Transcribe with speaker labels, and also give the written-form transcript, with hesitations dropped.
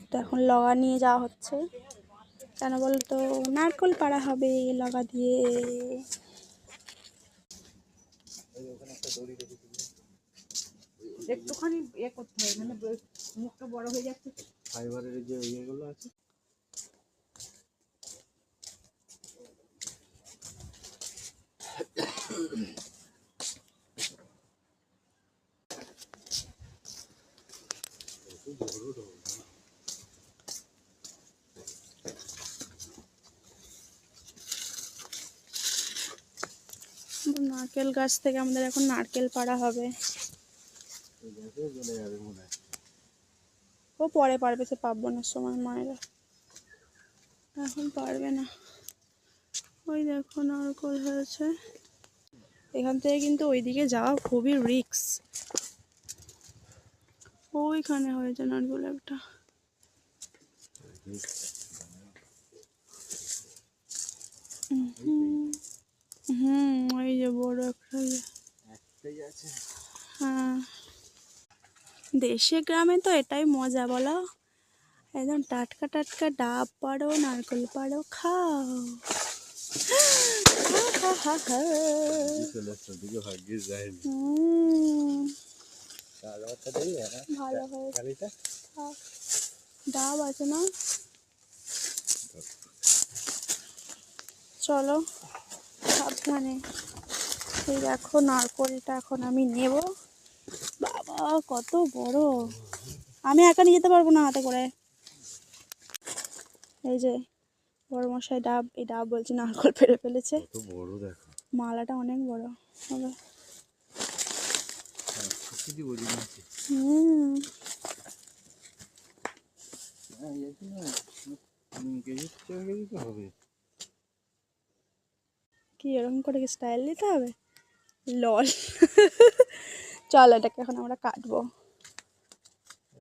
Speaker 1: তো এখন লগা নিয়ে যাওয়া হচ্ছে, কেন বলতো নারকেল পাড়া হবে লগা দিয়ে।
Speaker 2: একটুখানি ইয়ে করতে হয়, মানে মুখটা বড় হয়ে যাচ্ছে,
Speaker 3: ফাইবারের যে ইয়েগুলো আছে।
Speaker 1: নারকেল গাছ থেকে আমাদের এখন নারকেল পাড়া হবে। ও পরে পারবে, সে পাবো না সময় মায়েরা, এখন পারবে না। ওই দেখো নারকেল হয়েছে, এখান থেকে কিন্তু ওইদিকে যাওয়া খুবই রিস্ক। ওইখানে হয়েছে নারকেল একটা। ওই যে বড় একটা
Speaker 3: আছে।
Speaker 1: হ্যাঁ, দেশে গ্রামে তো এটাই মজা বলো, একদম টাটকা টাটকা ডাব পাড়ো, নারকেল পাড়ো, খাও।
Speaker 3: ভাগ্যে যায়নি।
Speaker 1: ভালো হয়েছে, ডাব আছে না। চলো সাবধানে। এই দেখো নারকেলটা এখন আমি নেব। বাবা কত বড়, আমি একা নিয়ে যেতে পারবো না হাতে করে। এই যে বড় মশাই ডাব, এই ডাব বলছি নারকেল পেড়ে ফেলেছে।
Speaker 3: কত বড় দেখো,
Speaker 1: মালাটা অনেক বড় হবে।
Speaker 3: হবে।
Speaker 1: কি এরকম করে কি স্টাইল দিতে হবে? লল। চল এটাকে এখন আমরা কাটবো।